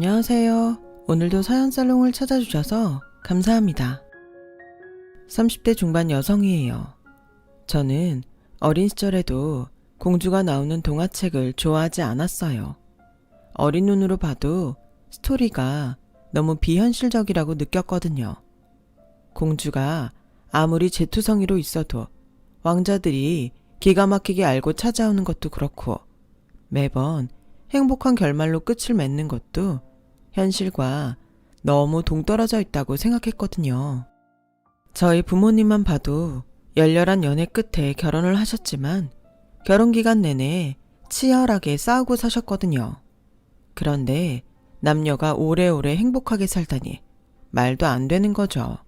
안녕하세요. 오늘도 사연살롱을 찾아주셔서 감사합니다. 30대 중반 여성이에요. 저는 어린 시절에도 공주가 나오는 동화책을 좋아하지 않았어요. 어린 눈으로 봐도 스토리가 너무 비현실적이라고 느꼈거든요. 공주가 아무리 재투성이로 있어도 왕자들이 기가 막히게 알고 찾아오는 것도 그렇고 매번 행복한 결말로 끝을 맺는 것도 현실과 너무 동떨어져 있다고 생각했거든요. 저희 부모님만 봐도 열렬한 연애 끝에 결혼을 하셨지만 결혼기간 내내 치열하게 싸우고 사셨거든요. 그런데 남녀가 오래오래 행복하게 살다니 말도 안 되는 거죠.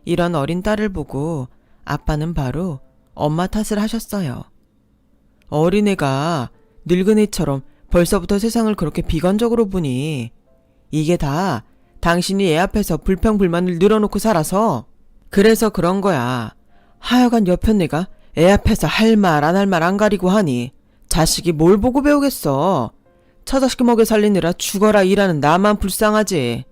이런 어린 딸을 보고 아빠는 바로 엄마 탓을 하셨어요. 어린애가 늙은애처럼 벌써부터 세상을 그렇게 비관적으로 보니 이게 다 당신이 애 앞에서 불평불만을 늘어놓고 살아서 그래서 그런 거야. 하여간 옆엔 내가 애 앞에서 할 말 안 할 말 안 가리고 하니 자식이 뭘 보고 배우겠어. 처자식 먹여 살리느라 죽어라 일하는 나만 불쌍하지.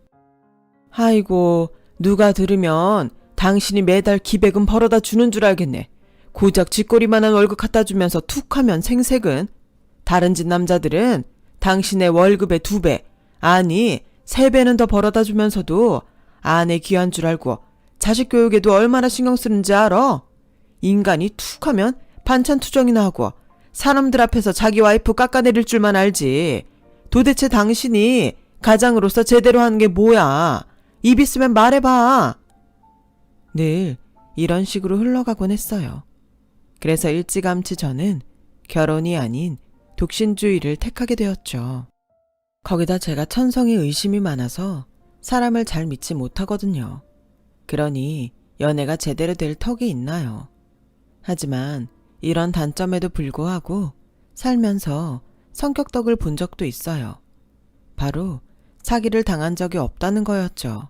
아이고 누가 들으면 당신이 매달 기백은 벌어다 주는 줄 알겠네. 고작 쥐꼬리만한 월급 갖다 주면서 툭하면 생색은 다른 집 남자들은 당신의 월급의 2배, 아니 3배는 더 벌어다 주면서도 아내 귀한 줄 알고 자식 교육에도 얼마나 신경 쓰는지 알아? 인간이 툭하면 반찬 투정이나 하고 사람들 앞에서 자기 와이프 깎아내릴 줄만 알지. 도대체 당신이 가장으로서 제대로 하는 게 뭐야? 입 있으면 말해봐. 늘 이런 식으로 흘러가곤 했어요. 그래서 일찌감치 저는 결혼이 아닌 독신주의를 택하게 되었죠. 거기다 제가 천성에 의심이 많아서 사람을 잘 믿지 못하거든요. 그러니 연애가 제대로 될 턱이 있나요? 하지만 이런 단점에도 불구하고 살면서 성격덕을 본 적도 있어요. 바로 사기를 당한 적이 없다는 거였죠.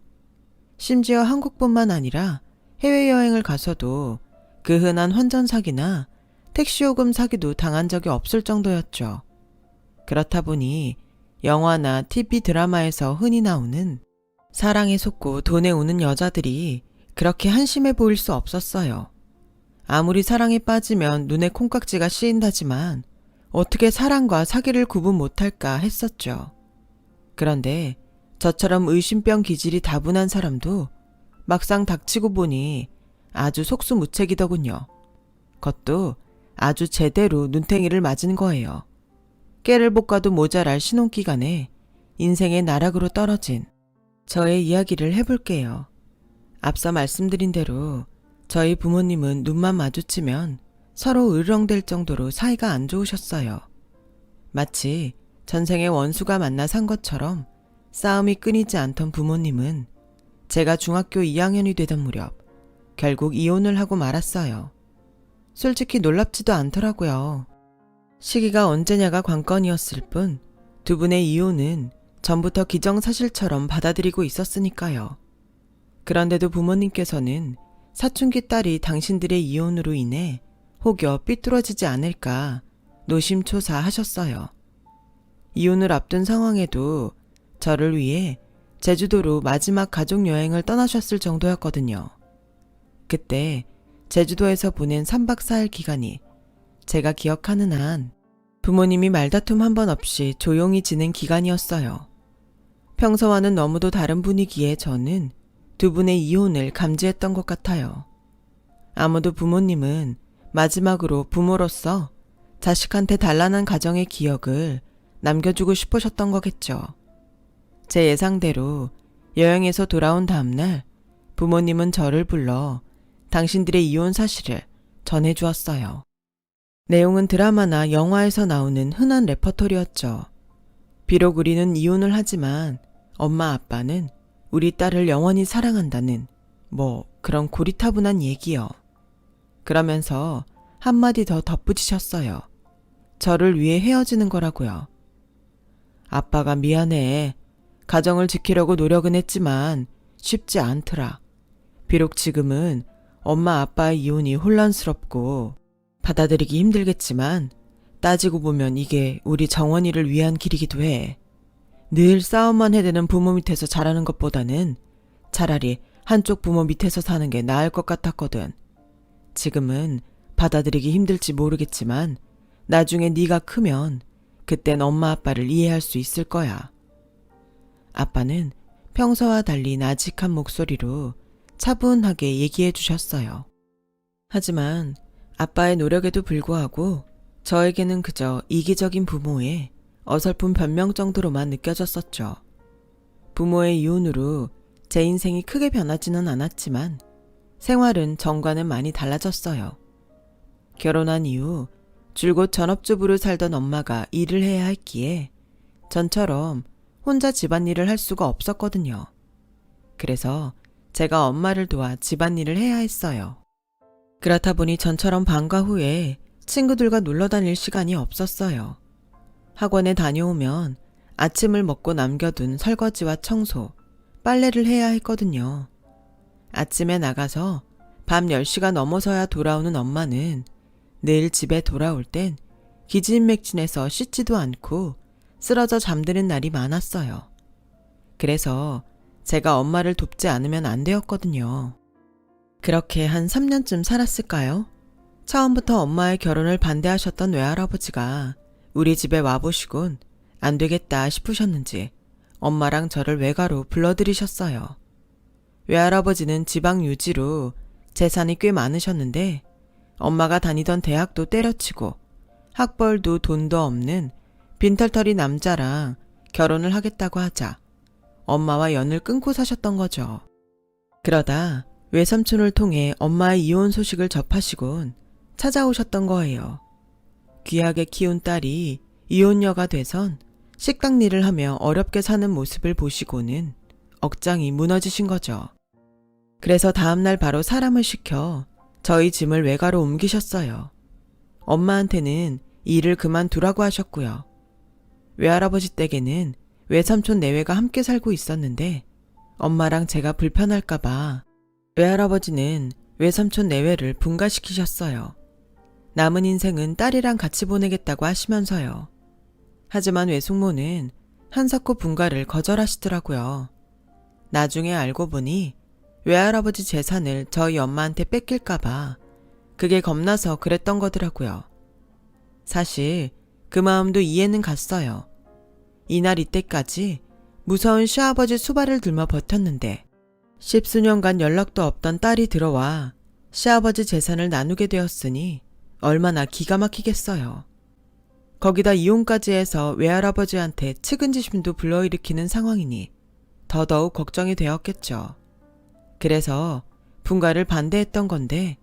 심지어 한국뿐만 아니라 해외여행을 가서도 그 흔한 환전사기나 택시요금 사기도 당한 적이 없을 정도였죠. 그렇다 보니 영화나 TV 드라마에서 흔히 나오는 사랑에 속고 돈에 우는 여자들이 그렇게 한심해 보일 수 없었어요. 아무리 사랑에 빠지면 눈에 콩깍지가 씌인다지만 어떻게 사랑과 사기를 구분 못할까 했었죠. 그런데 저처럼 의심병 기질이 다분한 사람도 막상 닥치고 보니 아주 속수무책이더군요. 그것도 아주 제대로 눈탱이를 맞은 거예요. 깨를 볶아도 모자랄 신혼기간에 인생의 나락으로 떨어진 저의 이야기를 해볼게요. 앞서 말씀드린 대로 저희 부모님은 눈만 마주치면 서로 으르렁댈 정도로 사이가 안 좋으셨어요. 마치 전생의 원수가 만나 산 것처럼 싸움이 끊이지 않던 부모님은 제가 중학교 2학년이 되던 무렵 결국 이혼을 하고 말았어요. 솔직히 놀랍지도 않더라고요. 시기가 언제냐가 관건이었을 뿐 두 분의 이혼은 전부터 기정사실처럼 받아들이고 있었으니까요. 그런데도 부모님께서는 사춘기 딸이 당신들의 이혼으로 인해 혹여 삐뚤어지지 않을까 노심초사하셨어요. 이혼을 앞둔 상황에도 저를 위해 제주도로 마지막 가족여행을 떠나셨을 정도였거든요. 그때 제주도에서 보낸 3박 4일 기간이 제가 기억하는 한 부모님이 말다툼 한 번 없이 조용히 지낸 기간이었어요. 평소와는 너무도 다른 분위기에 저는 두 분의 이혼을 감지했던 것 같아요. 아무도 부모님은 마지막으로 부모로서 자식한테 단란한 가정의 기억을 남겨주고 싶으셨던 거겠죠. 제 예상대로 여행에서 돌아온 다음날 부모님은 저를 불러 당신들의 이혼 사실을 전해주었어요. 내용은 드라마나 영화에서 나오는 흔한 레퍼토리였죠. 비록 우리는 이혼을 하지만 엄마 아빠는 우리 딸을 영원히 사랑한다는 그런 고리타분한 얘기요. 그러면서 한마디 더 덧붙이셨어요. 저를 위해 헤어지는 거라고요. 아빠가 미안해. 가정을 지키려고 노력은 했지만 쉽지 않더라. 비록 지금은 엄마 아빠의 이혼이 혼란스럽고 받아들이기 힘들겠지만 따지고 보면 이게 우리 정원이를 위한 길이기도 해. 늘 싸움만 해대는 부모 밑에서 자라는 것보다는 차라리 한쪽 부모 밑에서 사는 게 나을 것 같았거든. 지금은 받아들이기 힘들지 모르겠지만 나중에 네가 크면 그땐 엄마 아빠를 이해할 수 있을 거야. 아빠는 평소와 달리 나직한 목소리로 차분하게 얘기해 주셨어요. 하지만 아빠의 노력에도 불구하고 저에게는 그저 이기적인 부모의 어설픈 변명 정도로만 느껴졌었죠. 부모의 이혼으로 제 인생이 크게 변하지는 않았지만 생활은 전과는 많이 달라졌어요. 결혼한 이후 줄곧 전업주부로 살던 엄마가 일을 해야 했기에 전처럼 혼자 집안일을 할 수가 없었거든요. 그래서 제가 엄마를 도와 집안일을 해야 했어요. 그렇다 보니 전처럼 방과 후에 친구들과 놀러 다닐 시간이 없었어요. 학원에 다녀오면 아침을 먹고 남겨둔 설거지와 청소, 빨래를 해야 했거든요. 아침에 나가서 밤 10시가 넘어서야 돌아오는 엄마는 늘 집에 돌아올 땐 기진맥진해서 씻지도 않고 쓰러져 잠드는 날이 많았어요. 그래서 제가 엄마를 돕지 않으면 안 되었거든요. 그렇게 한 3년쯤 살았을까요? 처음부터 엄마의 결혼을 반대하셨던 외할아버지가 우리 집에 와보시곤 안 되겠다 싶으셨는지 엄마랑 저를 외가로 불러들이셨어요. 외할아버지는 지방 유지로 재산이 꽤 많으셨는데 엄마가 다니던 대학도 때려치고 학벌도 돈도 없는 빈털터리 남자랑 결혼을 하겠다고 하자 엄마와 연을 끊고 사셨던 거죠. 그러다 외삼촌을 통해 엄마의 이혼 소식을 접하시곤 찾아오셨던 거예요. 귀하게 키운 딸이 이혼녀가 돼선 식당 일을 하며 어렵게 사는 모습을 보시고는 억장이 무너지신 거죠. 그래서 다음날 바로 사람을 시켜 저희 짐을 외가로 옮기셨어요. 엄마한테는 일을 그만두라고 하셨고요. 외할아버지 댁에는 외삼촌 내외가 함께 살고 있었는데 엄마랑 제가 불편할까봐 외할아버지는 외삼촌 내외를 분가시키셨어요. 남은 인생은 딸이랑 같이 보내겠다고 하시면서요. 하지만 외숙모는 한사코 분가를 거절하시더라고요. 나중에 알고 보니 외할아버지 재산을 저희 엄마한테 뺏길까봐 그게 겁나서 그랬던 거더라고요. 사실 그 마음도 이해는 갔어요. 이날 이때까지 무서운 시아버지 수발을 들며 버텼는데 10수년간 연락도 없던 딸이 들어와 시아버지 재산을 나누게 되었으니 얼마나 기가 막히겠어요. 거기다 이혼까지 해서 외할아버지한테 측은지심도 불러일으키는 상황이니 더더욱 걱정이 되었겠죠. 그래서 분가를 반대했던 건데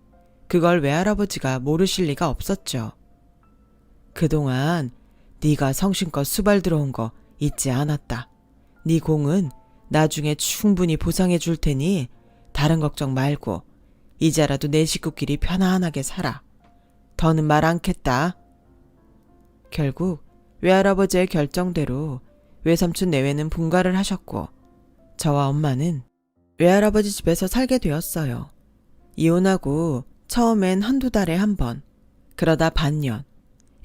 그걸 외할아버지가 모르실 리가 없었죠. 그동안 네가 성심껏 수발 들어온 거 잊지 않았다. 네 공은 나중에 충분히 보상해 줄 테니 다른 걱정 말고 이제라도 내 식구끼리 편안하게 살아. 더는 말 않겠다. 결국 외할아버지의 결정대로 외삼촌 내외는 분가를 하셨고 저와 엄마는 외할아버지 집에서 살게 되었어요. 이혼하고 처음엔 한두 달에 한 번, 그러다 반년,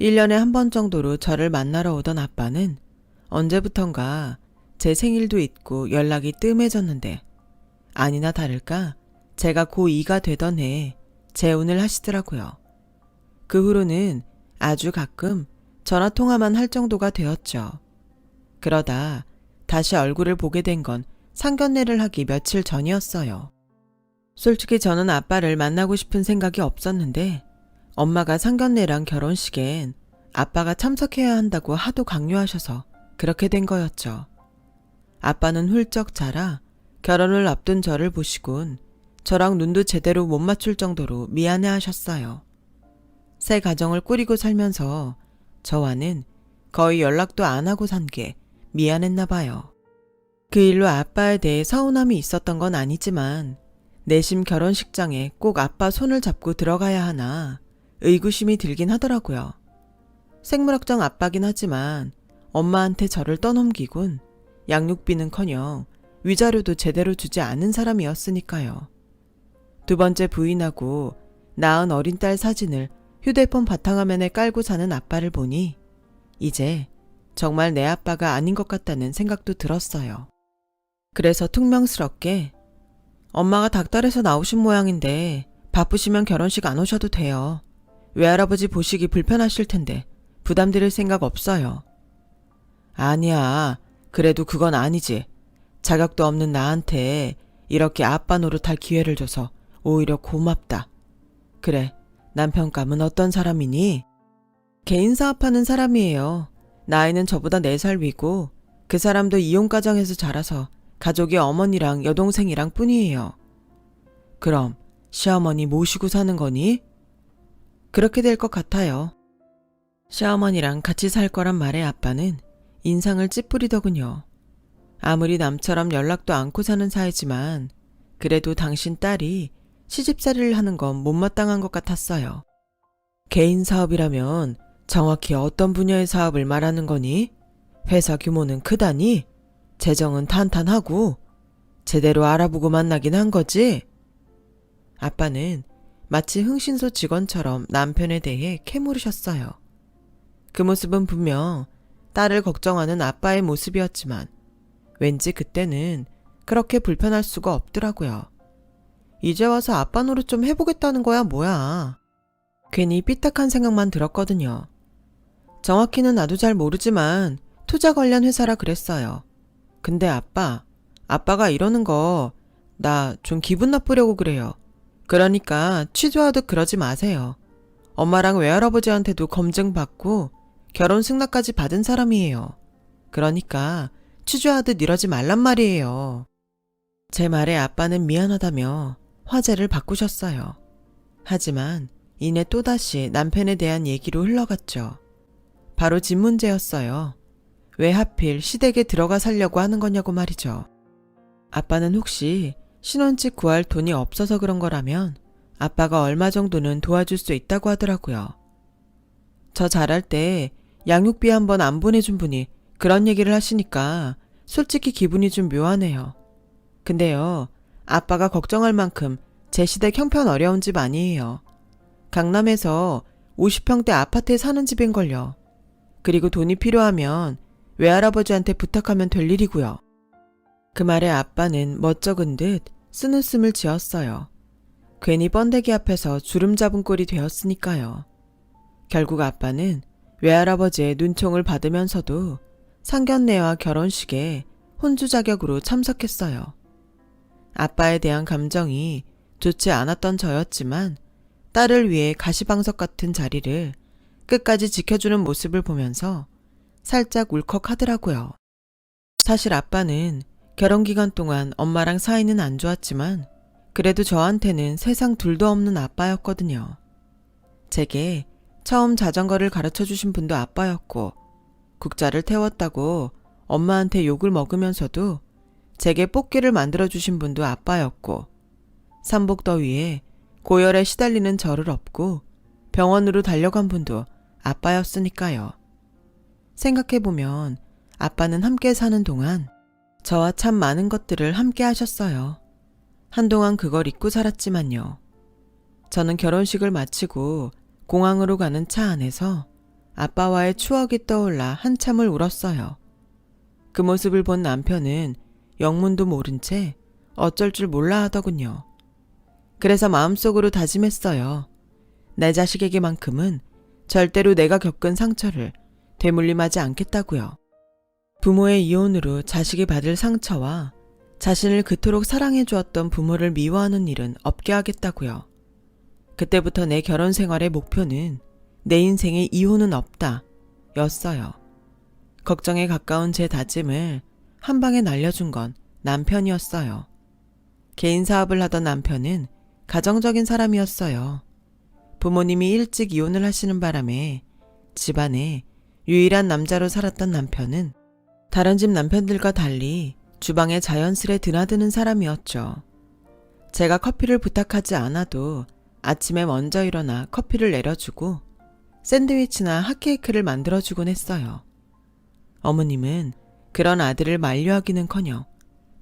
1년에 한 번 정도로 저를 만나러 오던 아빠는 언제부턴가 제 생일도 잊고 연락이 뜸해졌는데 아니나 다를까 제가 고2가 되던 해에 재혼을 하시더라고요. 그 후로는 아주 가끔 전화통화만 할 정도가 되었죠. 그러다 다시 얼굴을 보게 된 건 상견례를 하기 며칠 전이었어요. 솔직히 저는 아빠를 만나고 싶은 생각이 없었는데 엄마가 상견례랑 결혼식엔 아빠가 참석해야 한다고 하도 강요하셔서 그렇게 된 거였죠. 아빠는 훌쩍 자라 결혼을 앞둔 저를 보시곤 저랑 눈도 제대로 못 맞출 정도로 미안해 하셨어요. 새 가정을 꾸리고 살면서 저와는 거의 연락도 안 하고 산 게 미안했나 봐요. 그 일로 아빠에 대해 서운함이 있었던 건 아니지만 내심 결혼식장에 꼭 아빠 손을 잡고 들어가야 하나 의구심이 들긴 하더라고요. 생물학적 아빠긴 하지만 엄마한테 저를 떠넘기곤 양육비는커녕 위자료도 제대로 주지 않은 사람이었으니까요. 두 번째 부인하고 낳은 어린 딸 사진을 휴대폰 바탕화면에 깔고 사는 아빠를 보니 이제 정말 내 아빠가 아닌 것 같다는 생각도 들었어요. 그래서 퉁명스럽게 엄마가 닭달에서 나오신 모양인데 바쁘시면 결혼식 안 오셔도 돼요. 외할아버지 보시기 불편하실 텐데 부담드릴 생각 없어요. 아니야. 그래도 그건 아니지. 자격도 없는 나한테 이렇게 아빠 노릇할 기회를 줘서 오히려 고맙다. 그래, 남편감은 어떤 사람이니? 개인 사업하는 사람이에요. 나이는 저보다 4살 위고 그 사람도 이혼가정에서 자라서 가족이 어머니랑 여동생이랑 뿐이에요. 그럼 시어머니 모시고 사는 거니? 그렇게 될 것 같아요. 시어머니랑 같이 살 거란 말에 아빠는 인상을 찌푸리더군요. 아무리 남처럼 연락도 않고 사는 사이지만 그래도 당신 딸이 시집살이를 하는 건 못마땅한 것 같았어요. 개인 사업이라면 정확히 어떤 분야의 사업을 말하는 거니? 회사 규모는 크다니? 재정은 탄탄하고 제대로 알아보고 만나긴 한 거지? 아빠는 마치 흥신소 직원처럼 남편에 대해 캐물으셨어요. 그 모습은 분명 딸을 걱정하는 아빠의 모습이었지만 왠지 그때는 그렇게 불편할 수가 없더라고요. 이제 와서 아빠 노릇 좀 해보겠다는 거야 뭐야. 괜히 삐딱한 생각만 들었거든요. 정확히는 나도 잘 모르지만 투자 관련 회사라 그랬어요. 근데 아빠가 이러는 거 나 좀 기분 나쁘려고 그래요. 그러니까 취조하듯 그러지 마세요. 엄마랑 외할아버지한테도 검증받고 결혼 승낙까지 받은 사람이에요. 그러니까 취조하듯 이러지 말란 말이에요. 제 말에 아빠는 미안하다며 화제를 바꾸셨어요. 하지만 이내 또다시 남편에 대한 얘기로 흘러갔죠. 바로 집 문제였어요. 왜 하필 시댁에 들어가 살려고 하는 거냐고 말이죠. 아빠는 혹시 신혼집 구할 돈이 없어서 그런 거라면 아빠가 얼마 정도는 도와줄 수 있다고 하더라고요. 저 잘할 때 양육비 한번 안 보내준 분이 그런 얘기를 하시니까 솔직히 기분이 좀 묘하네요. 근데요, 아빠가 걱정할 만큼 제 시댁 형편 어려운 집 아니에요. 강남에서 50평대 아파트에 사는 집인걸요. 그리고 돈이 필요하면 외할아버지한테 부탁하면 될 일이고요. 그 말에 아빠는 멋쩍은 듯 쓴웃음을 지었어요. 괜히 번데기 앞에서 주름 잡은 꼴이 되었으니까요. 결국 아빠는 외할아버지의 눈총을 받으면서도 상견례와 결혼식에 혼주 자격으로 참석했어요. 아빠에 대한 감정이 좋지 않았던 저였지만 딸을 위해 가시방석 같은 자리를 끝까지 지켜주는 모습을 보면서 살짝 울컥하더라고요. 사실 아빠는 결혼 기간 동안 엄마랑 사이는 안 좋았지만 그래도 저한테는 세상 둘도 없는 아빠였거든요. 제게 처음 자전거를 가르쳐 주신 분도 아빠였고 국자를 태웠다고 엄마한테 욕을 먹으면서도 제게 뽑기를 만들어 주신 분도 아빠였고 삼복더위에 고열에 시달리는 저를 업고 병원으로 달려간 분도 아빠였으니까요. 생각해보면 아빠는 함께 사는 동안 저와 참 많은 것들을 함께 하셨어요. 한동안 그걸 잊고 살았지만요. 저는 결혼식을 마치고 공항으로 가는 차 안에서 아빠와의 추억이 떠올라 한참을 울었어요. 그 모습을 본 남편은 영문도 모른 채 어쩔 줄 몰라 하더군요. 그래서 마음속으로 다짐했어요. 내 자식에게만큼은 절대로 내가 겪은 상처를 되물림하지 않겠다고요. 부모의 이혼으로 자식이 받을 상처와 자신을 그토록 사랑해 주었던 부모를 미워하는 일은 없게 하겠다고요. 그때부터 내 결혼 생활의 목표는 내 인생에 이혼은 없다 였어요. 걱정에 가까운 제 다짐을 한 방에 날려준 건 남편이었어요. 개인 사업을 하던 남편은 가정적인 사람이었어요. 부모님이 일찍 이혼을 하시는 바람에 집안에 유일한 남자로 살았던 남편은 다른 집 남편들과 달리 주방에 자연스레 드나드는 사람이었죠. 제가 커피를 부탁하지 않아도 아침에 먼저 일어나 커피를 내려주고 샌드위치나 핫케이크를 만들어주곤 했어요. 어머님은 그런 아들을 만류하기는커녕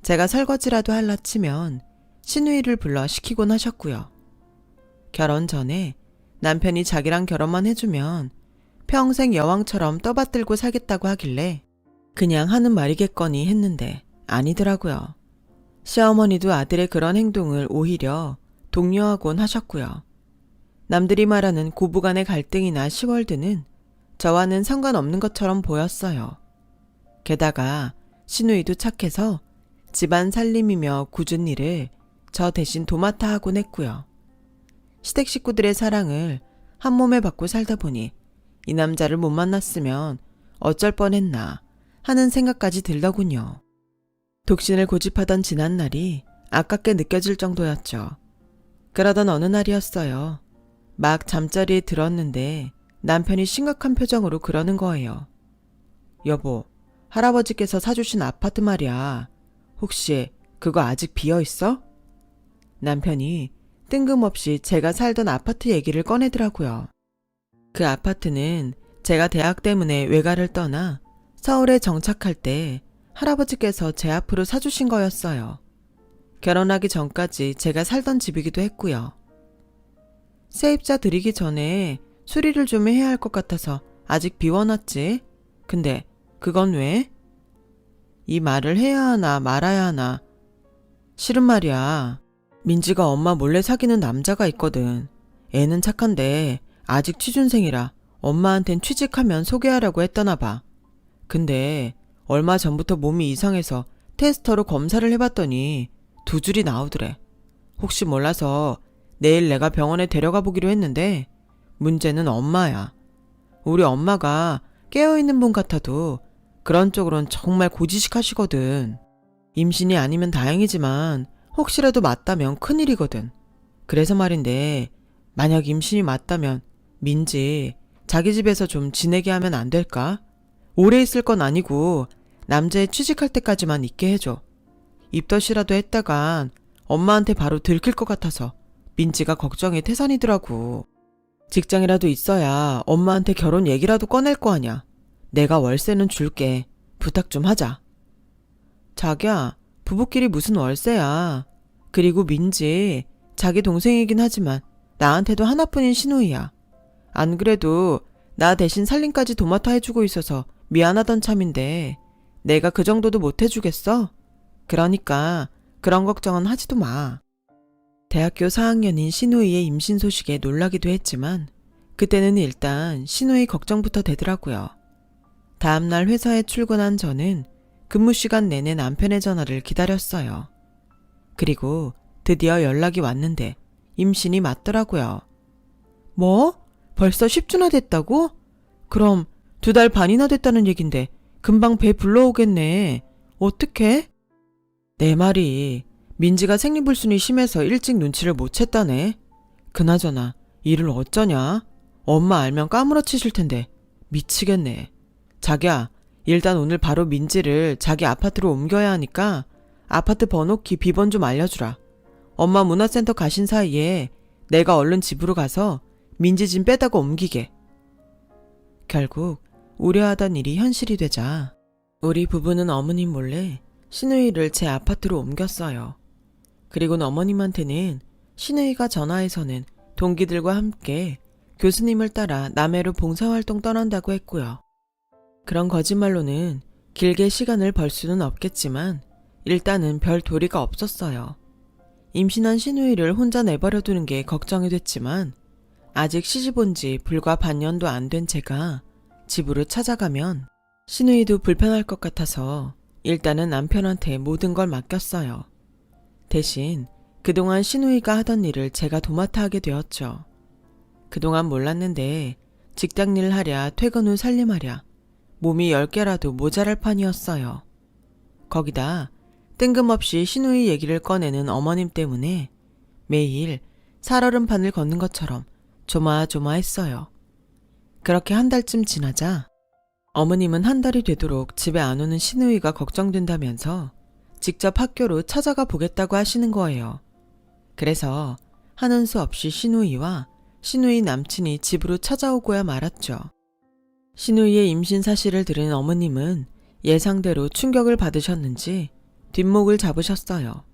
제가 설거지라도 할라 치면 시누이를 불러 시키곤 하셨고요. 결혼 전에 남편이 자기랑 결혼만 해주면 평생 여왕처럼 떠받들고 살겠다고 하길래 그냥 하는 말이겠거니 했는데 아니더라고요. 시어머니도 아들의 그런 행동을 오히려 독려하곤 하셨고요. 남들이 말하는 고부간의 갈등이나 시월드는 저와는 상관없는 것처럼 보였어요. 게다가 시누이도 착해서 집안 살림이며 굳은 일을 저 대신 도맡아 하곤 했고요. 시댁 식구들의 사랑을 한 몸에 받고 살다 보니 이 남자를 못 만났으면 어쩔 뻔했나 하는 생각까지 들더군요. 독신을 고집하던 지난날이 아깝게 느껴질 정도였죠. 그러던 어느 날이었어요. 막 잠자리에 들었는데 남편이 심각한 표정으로 그러는 거예요. 여보, 할아버지께서 사주신 아파트 말이야. 혹시 그거 아직 비어있어? 남편이 뜬금없이 제가 살던 아파트 얘기를 꺼내더라고요. 그 아파트는 제가 대학 때문에 외가를 떠나 서울에 정착할 때 할아버지께서 제 앞으로 사주신 거였어요. 결혼하기 전까지 제가 살던 집이기도 했고요. 세입자 들이기 전에 수리를 좀 해야 할 것 같아서 아직 비워놨지. 근데 그건 왜? 이 말을 해야 하나 말아야 하나. 싫은 말이야. 민지가 엄마 몰래 사귀는 남자가 있거든. 애는 착한데 아직 취준생이라 엄마한텐 취직하면 소개하라고 했더나 봐. 근데 얼마 전부터 몸이 이상해서 테스터로 검사를 해봤더니 2줄이 나오더래. 혹시 몰라서 내일 내가 병원에 데려가 보기로 했는데 문제는 엄마야. 우리 엄마가 깨어있는 분 같아도 그런 쪽으론 정말 고지식하시거든. 임신이 아니면 다행이지만 혹시라도 맞다면 큰일이거든. 그래서 말인데 만약 임신이 맞다면 민지 자기 집에서 좀 지내게 하면 안 될까? 오래 있을 건 아니고 남자애 취직할 때까지만 있게 해줘. 입덧이라도 했다간 엄마한테 바로 들킬 것 같아서 민지가 걱정이 태산이더라고. 직장이라도 있어야 엄마한테 결혼 얘기라도 꺼낼 거 아냐. 내가 월세는 줄게. 부탁 좀 하자. 자기야, 부부끼리 무슨 월세야. 그리고 민지 자기 동생이긴 하지만 나한테도 하나뿐인 시누이야. 안 그래도 나 대신 살림까지 도맡아 해주고 있어서 미안하던 참인데 내가 그 정도도 못 해주겠어? 그러니까 그런 걱정은 하지도 마. 대학교 4학년인 시누이의 임신 소식에 놀라기도 했지만 그때는 일단 시누이 걱정부터 되더라고요. 다음날 회사에 출근한 저는 근무 시간 내내 남편의 전화를 기다렸어요. 그리고 드디어 연락이 왔는데 임신이 맞더라고요. 뭐? 벌써 10주나 됐다고? 그럼 2달 반이나 됐다는 얘긴데 금방 배 불러오겠네. 어떡해? 내 말이 민지가 생리불순이 심해서 일찍 눈치를 못 챘다네. 그나저나 일을 어쩌냐? 엄마 알면 까무러치실 텐데 미치겠네. 자기야, 일단 오늘 바로 민지를 자기 아파트로 옮겨야 하니까 아파트 번호키 비번 좀 알려주라. 엄마 문화센터 가신 사이에 내가 얼른 집으로 가서 민지 짐 빼다가 옮기게. 결국 우려하던 일이 현실이 되자 우리 부부는 어머님 몰래 시누이를 제 아파트로 옮겼어요. 그리고는 어머님한테는 시누이가 전화해서는 동기들과 함께 교수님을 따라 남해로 봉사활동 떠난다고 했고요. 그런 거짓말로는 길게 시간을 벌 수는 없겠지만 일단은 별 도리가 없었어요. 임신한 시누이를 혼자 내버려 두는 게 걱정이 됐지만 아직 시집 온 지 불과 반년도 안 된 제가 집으로 찾아가면 시누이도 불편할 것 같아서 일단은 남편한테 모든 걸 맡겼어요. 대신 그동안 시누이가 하던 일을 제가 도맡아 하게 되었죠. 그동안 몰랐는데 직장일 하랴 퇴근 후 살림하랴 몸이 10개라도 모자랄 판이었어요. 거기다 뜬금없이 시누이 얘기를 꺼내는 어머님 때문에 매일 살얼음판을 걷는 것처럼 조마조마했어요. 그렇게 한 달쯤 지나자 어머님은 한 달이 되도록 집에 안 오는 시누이가 걱정된다면서 직접 학교로 찾아가 보겠다고 하시는 거예요. 그래서 하는 수 없이 시누이와 시누이 남친이 집으로 찾아오고야 말았죠. 시누이의 임신 사실을 들은 어머님은 예상대로 충격을 받으셨는지 뒷목을 잡으셨어요.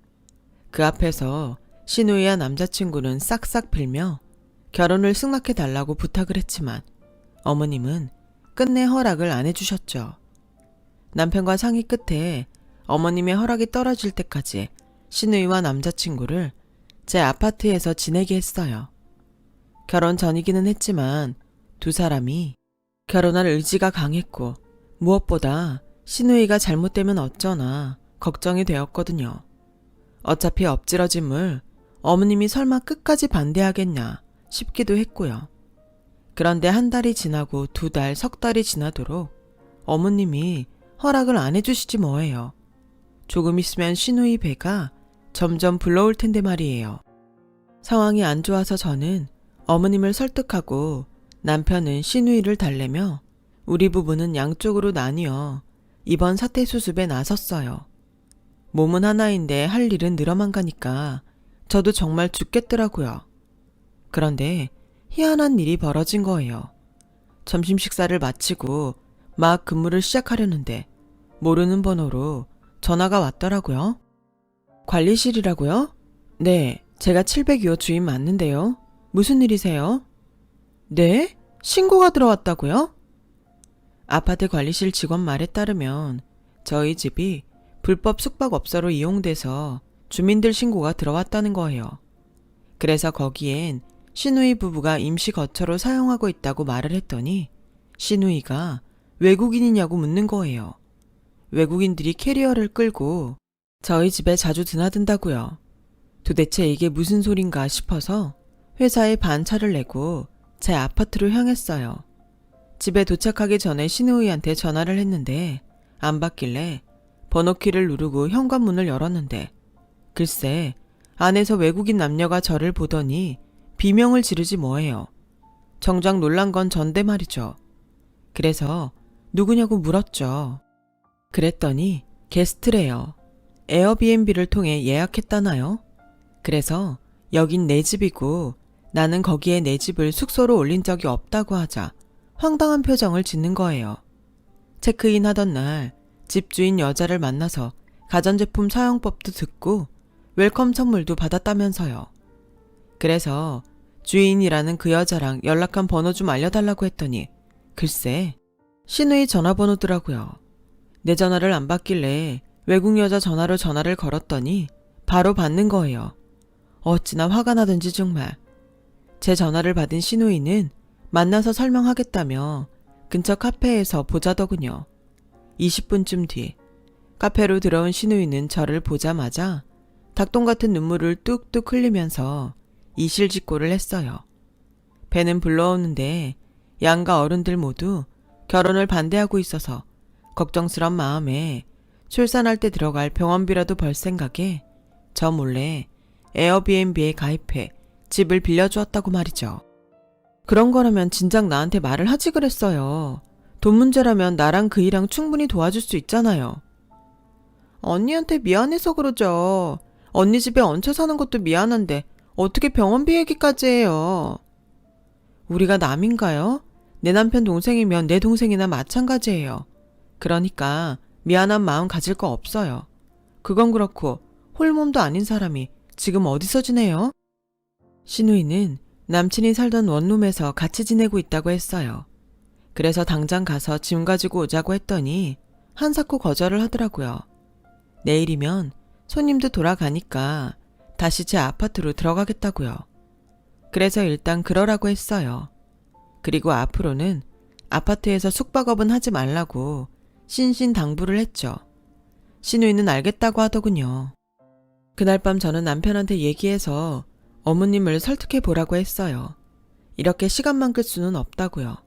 그 앞에서 시누이와 남자친구는 싹싹 빌며 결혼을 승낙해달라고 부탁을 했지만 어머님은 끝내 허락을 안 해주셨죠. 남편과 상의 끝에 어머님의 허락이 떨어질 때까지 신우이와 남자친구를 제 아파트에서 지내게 했어요. 결혼 전이기는 했지만 두 사람이 결혼할 의지가 강했고 무엇보다 신우이가 잘못되면 어쩌나 걱정이 되었거든요. 어차피 엎질러진 물 어머님이 설마 끝까지 반대하겠냐 싶기도 했고요. 그런데 한 달이 지나고 두 달, 석 달이 지나도록 어머님이 허락을 안 해주시지 뭐예요. 조금 있으면 신우이 배가 점점 불러올 텐데 말이에요. 상황이 안 좋아서 저는 어머님을 설득하고 남편은 신우이를 달래며 우리 부부는 양쪽으로 나뉘어 이번 사태 수습에 나섰어요. 몸은 하나인데 할 일은 늘어만 가니까 저도 정말 죽겠더라고요. 그런데 희한한 일이 벌어진 거예요. 점심 식사를 마치고 막 근무를 시작하려는데 모르는 번호로 전화가 왔더라고요. 관리실이라고요? 네, 제가 702호 주인 맞는데요. 무슨 일이세요? 네? 신고가 들어왔다고요? 아파트 관리실 직원 말에 따르면 저희 집이 불법 숙박업소로 이용돼서 주민들 신고가 들어왔다는 거예요. 그래서 거기엔 신우이 부부가 임시 거처로 사용하고 있다고 말을 했더니 신우이가 외국인이냐고 묻는 거예요. 외국인들이 캐리어를 끌고 저희 집에 자주 드나든다고요. 도대체 이게 무슨 소린가 싶어서 회사에 반차를 내고 제 아파트로 향했어요. 집에 도착하기 전에 신우이한테 전화를 했는데 안 받길래 번호키를 누르고 현관문을 열었는데 글쎄 안에서 외국인 남녀가 저를 보더니 비명을 지르지 뭐예요. 정작 놀란 건 전데 말이죠. 그래서 누구냐고 물었죠. 그랬더니 게스트래요. 에어비앤비를 통해 예약했다나요? 그래서 여긴 내 집이고 나는 거기에 내 집을 숙소로 올린 적이 없다고 하자 황당한 표정을 짓는 거예요. 체크인 하던 날 집주인 여자를 만나서 가전제품 사용법도 듣고 웰컴 선물도 받았다면서요. 그래서 주인이라는 그 여자랑 연락한 번호 좀 알려달라고 했더니 글쎄 신우이 전화번호더라고요. 내 전화를 안 받길래 외국 여자 전화로 전화를 걸었더니 바로 받는 거예요. 어찌나 화가 나든지 정말. 제 전화를 받은 신우이는 만나서 설명하겠다며 근처 카페에서 보자더군요. 20분쯤 뒤 카페로 들어온 신우이는 저를 보자마자 닭똥 같은 눈물을 뚝뚝 흘리면서 이실직고를 했어요. 배는 불러오는데 양가 어른들 모두 결혼을 반대하고 있어서 걱정스런 마음에 출산할 때 들어갈 병원비라도 벌 생각에 저 몰래 에어비앤비에 가입해 집을 빌려주었다고 말이죠. 그런 거라면 진작 나한테 말을 하지 그랬어요. 돈 문제라면 나랑 그이랑 충분히 도와줄 수 있잖아요. 언니한테 미안해서 그러죠. 언니 집에 얹혀 사는 것도 미안한데 어떻게 병원비 얘기까지 해요. 우리가 남인가요? 내 남편 동생이면 내 동생이나 마찬가지예요. 그러니까 미안한 마음 가질 거 없어요. 그건 그렇고 홀몸도 아닌 사람이 지금 어디서 지내요? 신우이는 남친이 살던 원룸에서 같이 지내고 있다고 했어요. 그래서 당장 가서 짐 가지고 오자고 했더니 한사코 거절을 하더라고요. 내일이면 손님도 돌아가니까 다시 제 아파트로 들어가겠다고요. 그래서 일단 그러라고 했어요. 그리고 앞으로는 아파트에서 숙박업은 하지 말라고 신신당부를 했죠. 신우이는 알겠다고 하더군요. 그날 밤 저는 남편한테 얘기해서 어머님을 설득해 보라고 했어요. 이렇게 시간만 끌 수는 없다고요.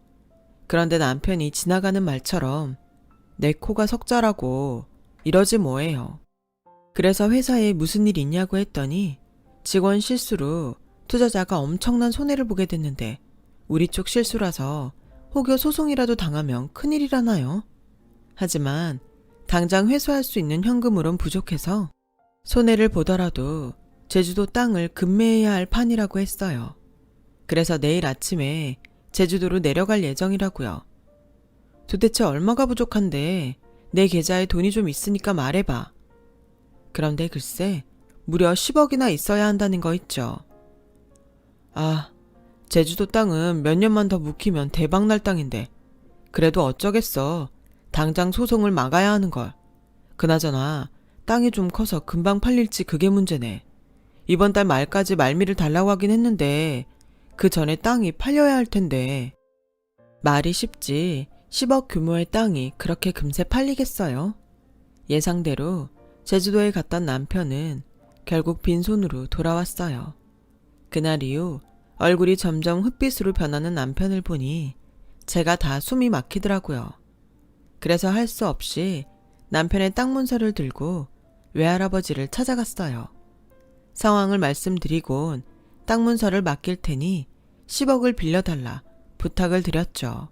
그런데 남편이 지나가는 말처럼 내 코가 석자라고 이러지 뭐예요. 그래서 회사에 무슨 일 있냐고 했더니 직원 실수로 투자자가 엄청난 손해를 보게 됐는데 우리 쪽 실수라서 혹여 소송이라도 당하면 큰일이라나요? 하지만 당장 회수할 수 있는 현금으론 부족해서 손해를 보더라도 제주도 땅을 급매해야 할 판이라고 했어요. 그래서 내일 아침에 제주도로 내려갈 예정이라고요. 도대체 얼마가 부족한데 내 계좌에 돈이 좀 있으니까 말해봐. 그런데 글쎄 무려 10억이나 있어야 한다는 거 있죠. 아, 제주도 땅은 몇 년만 더 묵히면 대박날 땅인데 그래도 어쩌겠어. 당장 소송을 막아야 하는 걸. 그나저나 땅이 좀 커서 금방 팔릴지 그게 문제네. 이번 달 말까지 말미를 달라고 하긴 했는데 그 전에 땅이 팔려야 할 텐데. 말이 쉽지 10억 규모의 땅이 그렇게 금세 팔리겠어요? 예상대로 제주도에 갔던 남편은 결국 빈손으로 돌아왔어요. 그날 이후 얼굴이 점점 흑빛으로 변하는 남편을 보니 제가 다 숨이 막히더라고요. 그래서 할 수 없이 남편의 땅 문서를 들고 외할아버지를 찾아갔어요. 상황을 말씀드리곤 땅 문서를 맡길 테니 10억을 빌려달라 부탁을 드렸죠.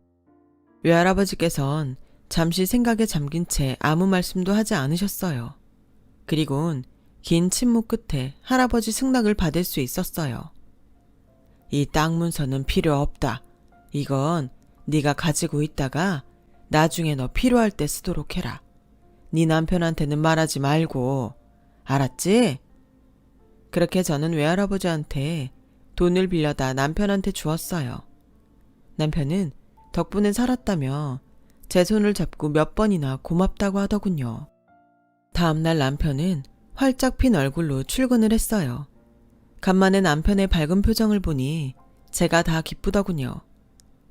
외할아버지께선 잠시 생각에 잠긴 채 아무 말씀도 하지 않으셨어요. 그리곤 긴 침묵 끝에 할아버지 승낙을 받을 수 있었어요. 이 땅 문서는 필요 없다. 이건 네가 가지고 있다가 나중에 너 필요할 때 쓰도록 해라. 네 남편한테는 말하지 말고. 알았지? 그렇게 저는 외할아버지한테 돈을 빌려다 남편한테 주었어요. 남편은 덕분에 살았다며 제 손을 잡고 몇 번이나 고맙다고 하더군요. 다음날 남편은 활짝 핀 얼굴로 출근을 했어요. 간만에 남편의 밝은 표정을 보니 제가 다 기쁘더군요.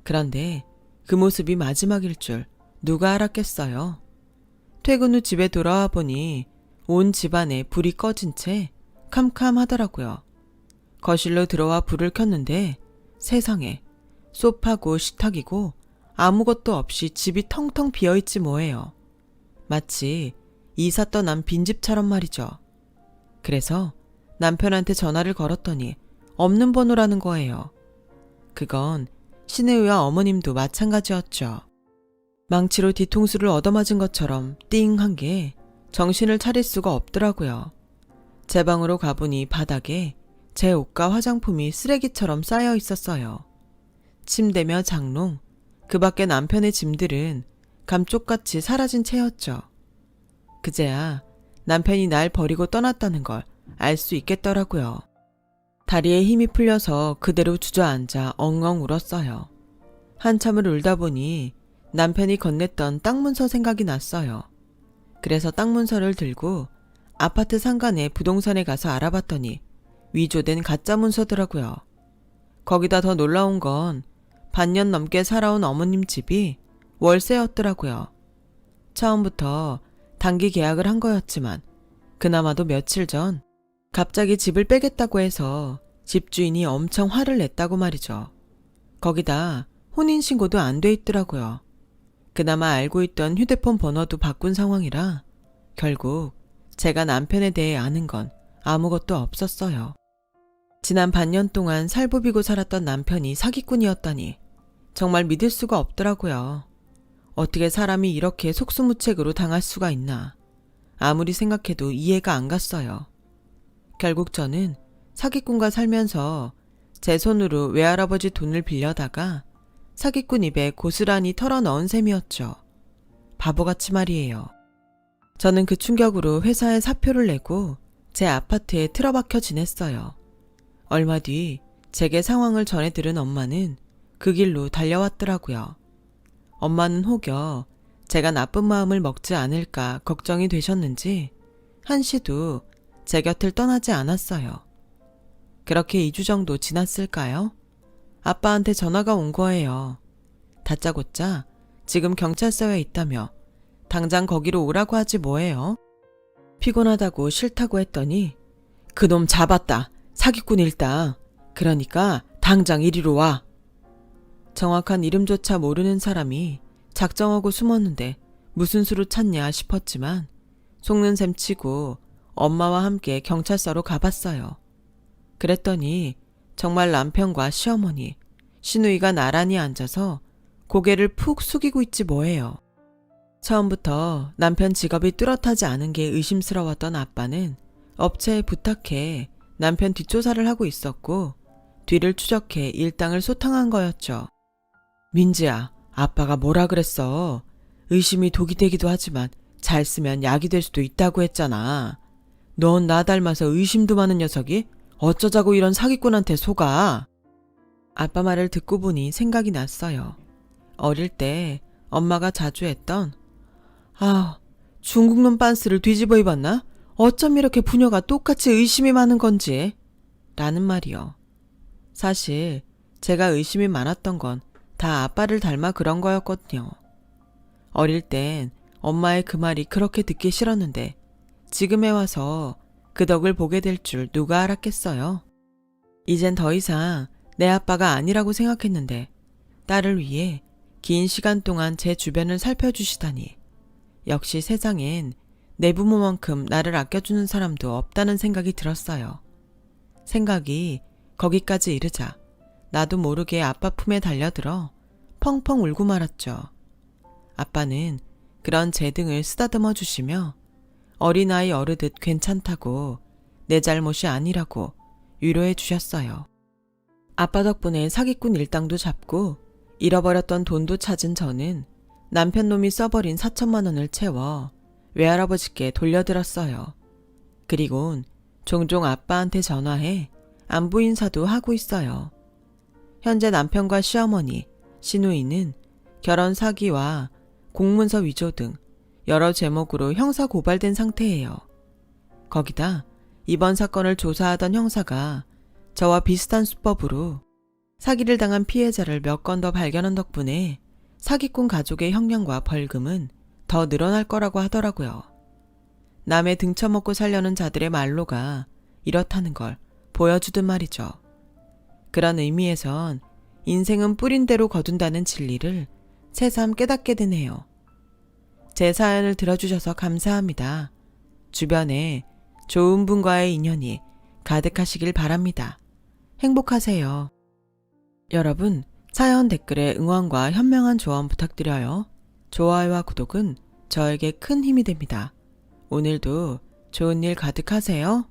그런데 그 모습이 마지막일 줄 누가 알았겠어요. 퇴근 후 집에 돌아와 보니 온 집안에 불이 꺼진 채 캄캄하더라고요. 거실로 들어와 불을 켰는데 세상에 소파고 식탁이고 아무것도 없이 집이 텅텅 비어있지 뭐예요. 마치 이사 떠난 빈집처럼 말이죠. 그래서 남편한테 전화를 걸었더니 없는 번호라는 거예요. 그건 시내우와 어머님도 마찬가지였죠. 망치로 뒤통수를 얻어맞은 것처럼 띵한 게 정신을 차릴 수가 없더라고요. 제 방으로 가보니 바닥에 제 옷과 화장품이 쓰레기처럼 쌓여 있었어요. 침대며 장롱, 그 밖에 남편의 짐들은 감쪽같이 사라진 채였죠. 그제야 남편이 날 버리고 떠났다는 걸 알 수 있겠더라고요. 다리에 힘이 풀려서 그대로 주저앉아 엉엉 울었어요. 한참을 울다 보니 남편이 건넸던 땅 문서 생각이 났어요. 그래서 땅 문서를 들고 아파트 상간의 부동산에 가서 알아봤더니 위조된 가짜 문서더라고요. 거기다 더 놀라운 건 반년 넘게 살아온 어머님 집이 월세였더라고요. 처음부터 단기 계약을 한 거였지만 그나마도 며칠 전 갑자기 집을 빼겠다고 해서 집주인이 엄청 화를 냈다고 말이죠. 거기다 혼인신고도 안 돼 있더라고요. 그나마 알고 있던 휴대폰 번호도 바꾼 상황이라 결국 제가 남편에 대해 아는 건 아무것도 없었어요. 지난 반년 동안 살부비고 살았던 남편이 사기꾼이었다니 정말 믿을 수가 없더라고요. 어떻게 사람이 이렇게 속수무책으로 당할 수가 있나. 아무리 생각해도 이해가 안 갔어요. 결국 저는 사기꾼과 살면서 제 손으로 외할아버지 돈을 빌려다가 사기꾼 입에 고스란히 털어넣은 셈이었죠. 바보같이 말이에요. 저는 그 충격으로 회사에 사표를 내고 제 아파트에 틀어박혀 지냈어요. 얼마 뒤 제게 상황을 전해 들은 엄마는 그 길로 달려왔더라고요. 엄마는 혹여 제가 나쁜 마음을 먹지 않을까 걱정이 되셨는지 한시도 제 곁을 떠나지 않았어요. 그렇게 2주 정도 지났을까요? 아빠한테 전화가 온 거예요. 다짜고짜 지금 경찰서에 있다며 당장 거기로 오라고 하지 뭐예요? 피곤하다고 싫다고 했더니 그놈 잡았다. 사기꾼 일당. 그러니까 당장 이리로 와. 정확한 이름조차 모르는 사람이 작정하고 숨었는데 무슨 수로 찾냐 싶었지만 속는 셈 치고 엄마와 함께 경찰서로 가봤어요. 그랬더니 정말 남편과 시어머니, 시누이가 나란히 앉아서 고개를 푹 숙이고 있지 뭐예요. 처음부터 남편 직업이 뚜렷하지 않은 게 의심스러웠던 아빠는 업체에 부탁해 남편 뒷조사를 하고 있었고 뒤를 추적해 일당을 소탕한 거였죠. 민지야, 아빠가 뭐라 그랬어? 의심이 독이 되기도 하지만 잘 쓰면 약이 될 수도 있다고 했잖아. 넌 나 닮아서 의심도 많은 녀석이 어쩌자고 이런 사기꾼한테 속아? 아빠 말을 듣고 보니 생각이 났어요. 어릴 때 엄마가 자주 했던 중국놈 빤스를 뒤집어 입었나? 어쩜 이렇게 부녀가 똑같이 의심이 많은 건지 라는 말이요. 사실 제가 의심이 많았던 건 다 아빠를 닮아 그런 거였거든요. 어릴 땐 엄마의 그 말이 그렇게 듣기 싫었는데 지금에 와서 그 덕을 보게 될 줄 누가 알았겠어요. 이젠 더 이상 내 아빠가 아니라고 생각했는데 딸을 위해 긴 시간 동안 제 주변을 살펴주시다니 역시 세상엔 내 부모만큼 나를 아껴주는 사람도 없다는 생각이 들었어요. 생각이 거기까지 이르자 나도 모르게 아빠 품에 달려들어 펑펑 울고 말았죠. 아빠는 그런 제 등을 쓰다듬어 주시며 어린아이 어르듯 괜찮다고 내 잘못이 아니라고 위로해 주셨어요. 아빠 덕분에 사기꾼 일당도 잡고 잃어버렸던 돈도 찾은 저는 남편 놈이 써버린 4천만 원을 채워 외할아버지께 돌려드렸어요. 그리곤 종종 아빠한테 전화해 안부 인사도 하고 있어요. 현재 남편과 시어머니, 시누이는 결혼 사기와 공문서 위조 등 여러 제목으로 형사 고발된 상태예요. 거기다 이번 사건을 조사하던 형사가 저와 비슷한 수법으로 사기를 당한 피해자를 몇 건 더 발견한 덕분에 사기꾼 가족의 형량과 벌금은 더 늘어날 거라고 하더라고요. 남의 등쳐먹고 살려는 자들의 말로가 이렇다는 걸 보여주듯 말이죠. 그런 의미에선 인생은 뿌린 대로 거둔다는 진리를 새삼 깨닫게 되네요. 제 사연을 들어주셔서 감사합니다. 주변에 좋은 분과의 인연이 가득하시길 바랍니다. 행복하세요. 여러분, 사연 댓글에 응원과 현명한 조언 부탁드려요. 좋아요와 구독은 저에게 큰 힘이 됩니다. 오늘도 좋은 일 가득하세요.